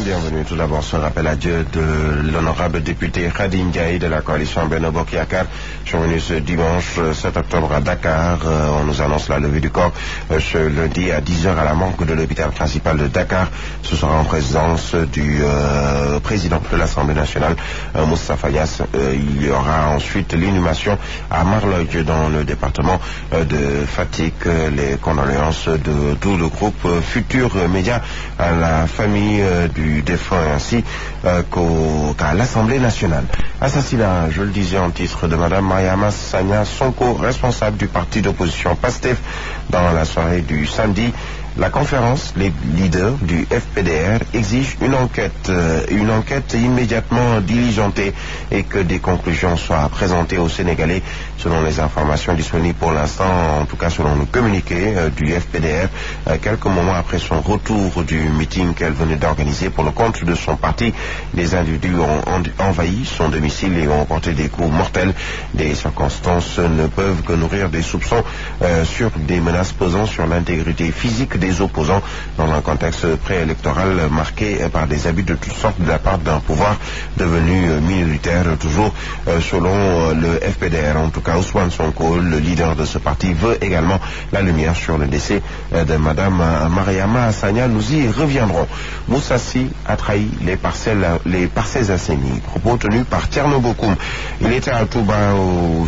Bienvenue tout d'abord ce rappel à Dieu de l'honorable député Khadim Ndiaye de la coalition Benno Bokk Yakaar. Je suis venu ce dimanche 7 octobre à Dakar. On nous annonce la levée du corps ce lundi à 10h à la morgue de l'hôpital principal de Dakar. Ce sera en présence du président de l'Assemblée nationale, Moustapha Niasse. Il y aura ensuite l'inhumation à Marloy dans le département de Fatick. Les condoléances de tout le groupe Futur Média à la famille du défunt ainsi qu'à l'Assemblée nationale. Assassinat, je le disais en titre, de Madame Mariama Sagna Sonko, responsable du parti d'opposition PASTEF, dans la soirée du samedi. La conférence, les leaders du FPDR exigent une enquête immédiatement diligentée et que des conclusions soient présentées aux Sénégalais. Selon les informations disponibles pour l'instant, en tout cas selon le communiqué du FPDR, quelques moments après son retour du meeting qu'elle venait d'organiser pour le compte de son parti, des individus ont envahi son domicile et ont porté des coups mortels. Des circonstances ne peuvent que nourrir des soupçons sur des menaces pesant sur l'intégrité physique des opposants dans un contexte préélectoral marqué par des abus de toutes sortes de la part d'un pouvoir devenu minoritaire, toujours selon le FPDR. En tout cas, Ousmane Sonko, le leader de ce parti, veut également la lumière sur le décès de Madame Mariama Sagna. Nous y reviendrons. Moussassi a trahi les Parcelles Assainies. Propos tenus par Thierno Bokoum. Il était à Touba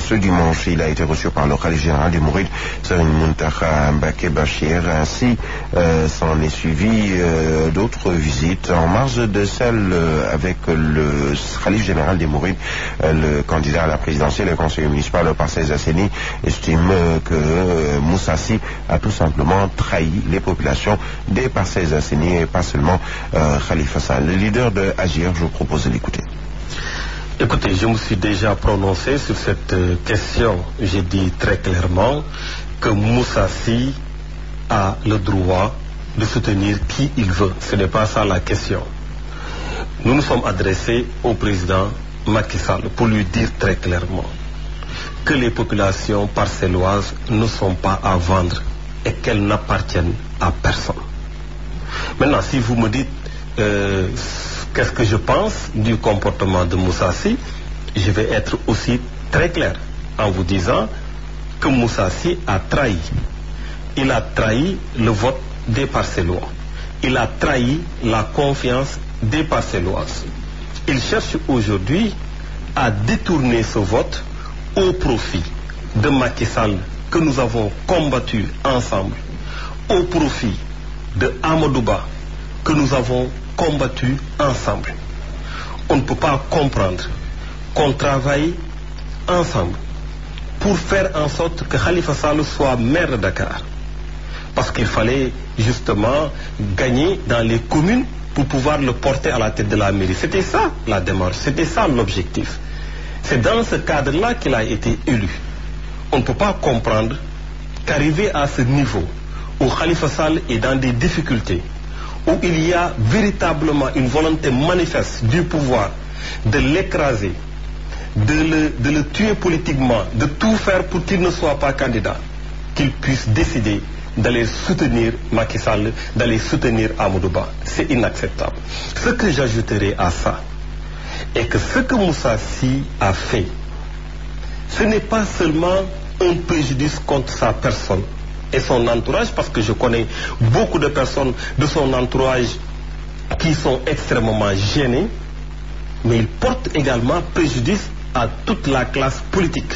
ce dimanche. Il a été reçu par le khalife général des Mourides, Serigne Mountakha Mbacké Bachir. Ainsi, s'en est suivi d'autres visites en marge de celle avec le khalife général des Mourides. Le candidat à la présidentielle et le conseiller municipal de Parcelles Assainies estime que Moussassi a tout simplement trahi les populations des Parcelles Assainies et pas seulement Khalifa Sall. Le leader de Agir, je vous propose de l'écouter. Écoutez, je me suis déjà prononcé sur cette question. J'ai dit très clairement que Moussassi a le droit de soutenir qui il veut. Ce n'est pas ça la question. Nous nous sommes adressés au président Macky Sall pour lui dire très clairement que les populations parcelloises ne sont pas à vendre et qu'elles n'appartiennent à personne. Maintenant, si vous me dites qu'est-ce que je pense du comportement de Moussassi, je vais être aussi très clair en vous disant que Moussassi a trahi. Il a trahi le vote des Parcellois. Il a trahi la confiance des Parcelloises. Il cherche aujourd'hui à détourner ce vote au profit de Macky Sall que nous avons combattu ensemble, au profit de Amadou Ba que nous avons combattu ensemble. On ne peut pas comprendre qu'on travaille ensemble pour faire en sorte que Khalifa Sall soit maire de Dakar. Parce qu'il fallait justement gagner dans les communes pour pouvoir le porter à la tête de la mairie. C'était ça la démarche, c'était ça l'objectif. C'est dans ce cadre-là qu'il a été élu. On ne peut pas comprendre qu'arrivé à ce niveau où Khalifa Sall est dans des difficultés, où il y a véritablement une volonté manifeste du pouvoir de l'écraser, de le tuer politiquement, de tout faire pour qu'il ne soit pas candidat, qu'il puisse décider d'aller soutenir Macky Sall, d'aller soutenir Amadou Ba. C'est inacceptable. Ce que j'ajouterai à ça est que ce que Moussassi a fait, ce n'est pas seulement un préjudice contre sa personne et son entourage, parce que je connais beaucoup de personnes de son entourage qui sont extrêmement gênées, mais il porte également préjudice à toute la classe politique.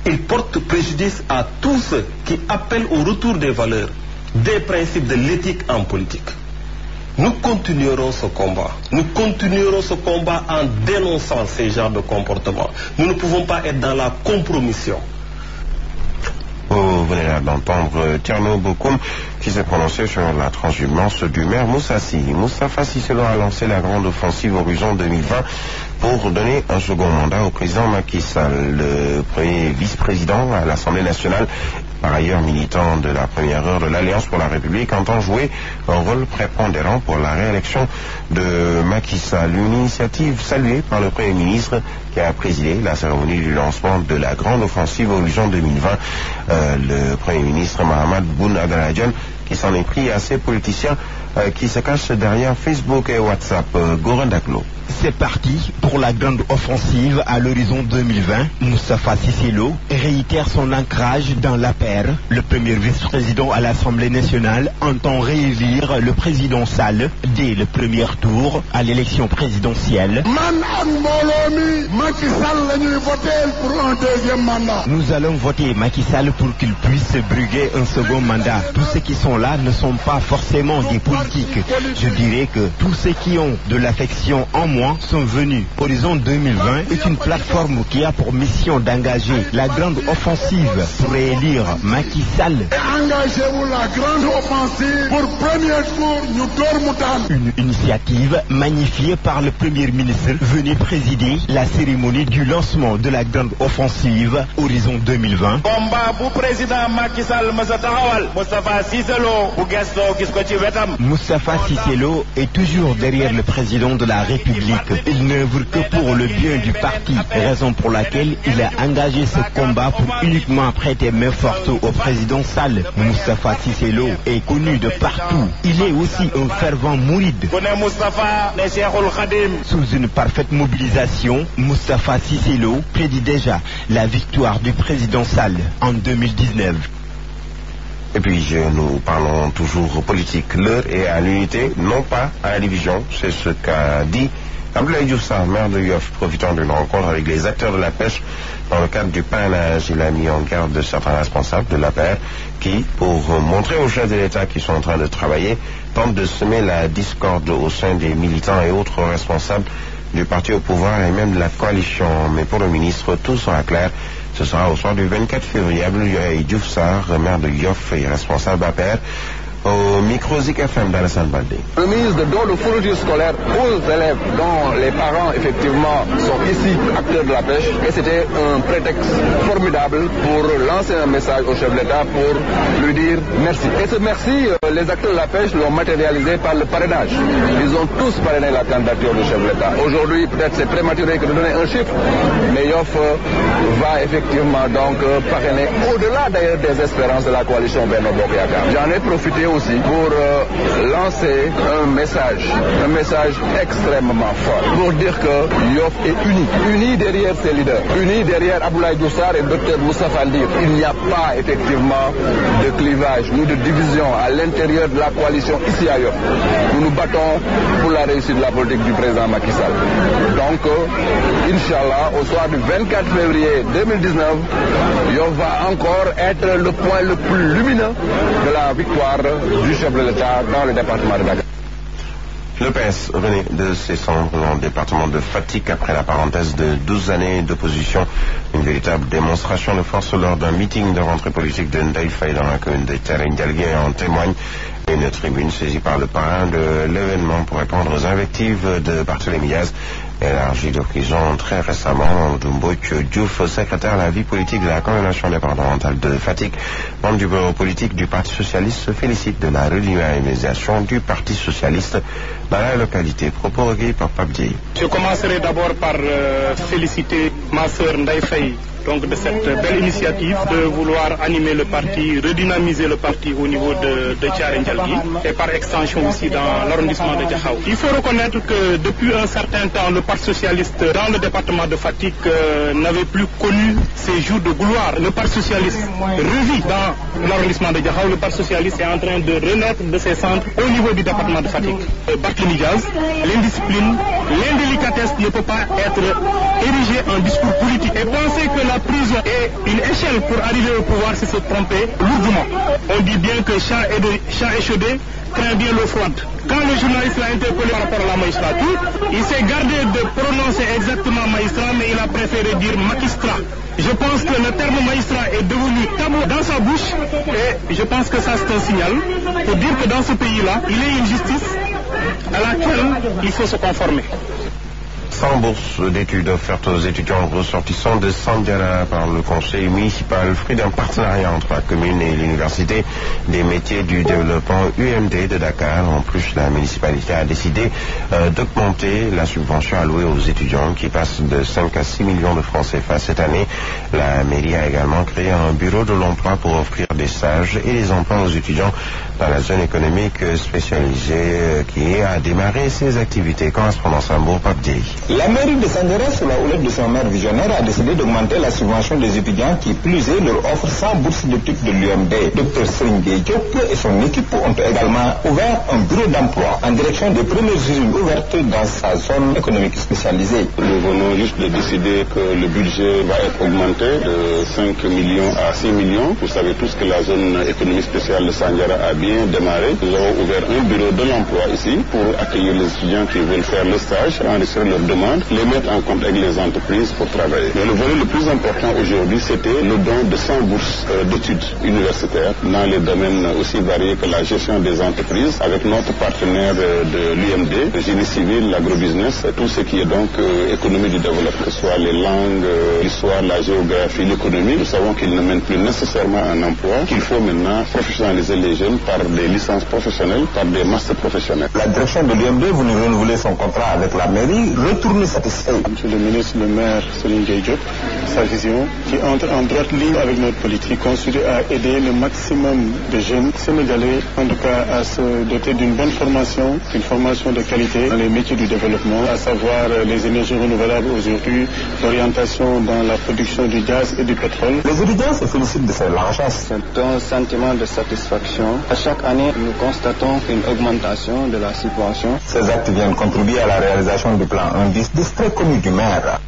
Il porte préjudice à tous ceux qui appellent au retour des valeurs, des principes de l'éthique en politique. Nous continuerons ce combat. Nous continuerons ce combat en dénonçant ces genres de comportements. Nous ne pouvons pas être dans la compromission. Vous venez là d'entendre Thierno Bokoum qui s'est prononcé sur la transhumance du maire Moussassi. Moustapha Cissé Lo a lancé la grande offensive Horizon 2020 pour donner un second mandat au président Macky Sall, le premier vice-président à l'Assemblée nationale, par ailleurs militant de la première heure de l'Alliance pour la République, entend jouer un rôle prépondérant pour la réélection de Macky Sall. Une initiative saluée par le Premier ministre qui a présidé la cérémonie du lancement de la grande offensive Horizon 2020. Le Premier ministre Mahammed Boun Abdallah Dionne qui s'en est pris à ces politiciens qui se cachent derrière Facebook et WhatsApp. Goran Daklo. C'est parti pour la grande offensive à l'horizon 2020. Moustapha Cissé Lo réitère son ancrage dans l'APR. Le premier vice-président à l'Assemblée nationale entend réélire le président Sall dès le premier tour à l'élection présidentielle. Pour un deuxième mandat. Nous allons voter Macky Sall pour qu'il puisse briguer un second mandat. Tous ceux qui sont là ne sont pas forcément des politiques. Je dirais que tous ceux qui ont de l'affection en moi sont venus. Horizon 2020 est une plateforme qui a pour mission d'engager la grande offensive pour réélire Macky Sall. Engagez-vous la grande offensive pour premier tour nous dormons. Une initiative magnifiée par le Premier ministre venu présider la cérémonie du lancement de la grande offensive Horizon 2020. Combat pour président Macky Sall Moustapha Cissé Lo bu gesto gis ko ci wetam. Moustapha Cissé Lo est toujours derrière le président de la République. Il n'œuvre que pour le bien du parti, raison pour laquelle il a engagé ce combat pour uniquement prêter main forte au président Sall. Moustapha Cissé Lo est connu de partout. Il est aussi un fervent mouride. Sous une parfaite mobilisation, Moustapha Cissé Lo prédit déjà la victoire du président Sall en 2019. Et puis nous parlons toujours politique. L'heure est à l'unité, non pas à la division. C'est ce qu'a dit Abdoulaye Diouf Sarr, maire de Yoff, profitant d'une rencontre avec les acteurs de la pêche dans le cadre du parrainage. Il a mis en garde certains responsables de l'APR qui, pour montrer aux chefs de l'État qui sont en train de travailler, tentent de semer la discorde au sein des militants et autres responsables du parti au pouvoir et même de la coalition. Mais pour le ministre, tout sera clair. Ce sera au soir du 24 février. Abdoulaye Diouf Sarr, maire de Yoff et responsable APR, au micro Zik FM d'Alassane Baldé. Le ministre donne le fourniture scolaire aux élèves dont les parents effectivement sont ici acteurs de la pêche et c'était un prétexte formidable pour lancer un message au chef de l'État pour lui dire merci. Et ce merci, les acteurs de la pêche l'ont matérialisé par le parrainage. Ils ont tous parrainé la candidature du chef de l'État. Aujourd'hui, peut-être c'est prématuré que de donner un chiffre, mais Yoff va effectivement donc parrainer au-delà d'ailleurs des espérances de la coalition Benno Bokk Yakaar. J'en ai profité aussi pour lancer un message extrêmement fort pour dire que Yoff est uni derrière ses leaders, uni derrière Abdoulaye Diouf Sarr et Dr Moustapha Ndir. Il n'y a pas effectivement de clivage ni de division à l'intérieur de la coalition ici à Yoff. Nous nous battons pour la réussite de la politique du président Macky Sall. Donc, Inch'Allah, au soir du 24 février 2019, Yoff va encore être le point le plus lumineux de la victoire du chef de l'État dans le département de Dakar. Le PS renaît de ses cendres dans le département de Fatick après la parenthèse de 12 années d'opposition. Une véritable démonstration de force lors d'un meeting de rentrée politique de Ndeye Faye dans la commune de Thiaroye-Ndialgué en témoigne. Une tribune saisie par le parrain de l'événement pour répondre aux invectives de Barthélémy Diaz, élargie de prison très récemment. Doumbouch Diouf, secrétaire à la vie politique de la coordination départementale de Fatick, membre du bureau politique du Parti socialiste, se félicite de la redynamisation du Parti socialiste dans la localité. Propos recueillis par Pape Dieye. Je commencerai d'abord par féliciter ma sœur Ndeye Faye donc de cette belle initiative de vouloir animer le parti, redynamiser le parti au niveau de Thiaroye-Ndialgué et par extension aussi dans l'arrondissement de Diakhao. Il faut reconnaître que depuis un certain temps, le Parti socialiste dans le département de Fatick n'avait plus connu ces jours de gloire. Le Parti socialiste revit dans l'arrondissement de Diakhao. Le Parti socialiste est en train de renaître de ses centres au niveau du département de Fatick. Barthélémy Diaz, l'indiscipline, l'indélicatesse ne peut pas être érigée en discours politique. Et penser que la prison est une échelle pour arriver au pouvoir, c'est se tromper lourdement. On dit bien que chat échaudé craint bien l'eau froide. Quand le journaliste l'a interpellé par rapport à la magistrature, il s'est gardé de prononcer exactement magistrat, mais il a préféré dire magistrat. Je pense que le terme magistrat est devenu tabou dans sa bouche et je pense que ça c'est un signal pour dire que dans ce pays-là, il y a une justice à laquelle il faut se conformer. 100 bourses d'études offertes aux étudiants ressortissants de Sandiara par le conseil municipal, fruit d'un partenariat entre la commune et l'université des métiers du développement UMD de Dakar. En plus, la municipalité a décidé d'augmenter la subvention allouée aux étudiants qui passe de 5 à 6 millions de francs CFA cette année. La mairie a également créé un bureau de l'emploi pour offrir des stages et des emplois aux étudiants dans la zone économique spécialisée qui a démarré ses activités. Correspondance à Mbour, Pape Dieye. La mairie de Sandiara, sous la houlette de son maire visionnaire, a décidé d'augmenter la subvention des étudiants qui, plus est, leur offre 100 bourses d'études de l'UMD. Dr Serigne Diop et son équipe ont également ouvert un bureau d'emploi en direction des premières usines ouvertes dans sa zone économique spécialisée. Nous venons juste de décider que le budget va être augmenté de 5 millions à 6 millions. Vous savez tous que la zone économique spéciale de Sandiara a bien démarré. Nous avons ouvert un bureau de l'emploi ici pour accueillir les étudiants qui veulent faire le stage, enregistrer leurs demandes, les mettre en contact avec les entreprises pour travailler. Mais le volet le plus important aujourd'hui, c'était le don de 100 bourses d'études universitaires dans les domaines aussi variés que la gestion des entreprises, avec notre partenaire de l'UMD, le génie civil, l'agrobusiness, tout ce qui est donc économie du développement, que ce soit les langues, l'histoire, la géographie, l'économie. Nous savons qu'ils ne mènent plus nécessairement un emploi, qu'il faut maintenant professionnaliser les jeunes par des licences professionnelles, par des masters professionnels. La direction de l'UMD voulait renouveler son contrat avec la mairie, retourner satisfait. Monsieur le ministre, le maire Serigne Diop, sa vision qui entre en droite ligne avec notre politique, constitue à aider le maximum de jeunes sénégalais, en tout cas à se doter d'une bonne formation, d'une formation de qualité dans les métiers du développement, à savoir les énergies renouvelables aujourd'hui, l'orientation dans la production du gaz et du pétrole. Les étudiants se félicitent de cette largesse. C'est un sentiment de satisfaction. À chaque année, nous constatons une augmentation de la subvention. Ces actes viennent contribuer à la réalisation du plan indice district connu du maire.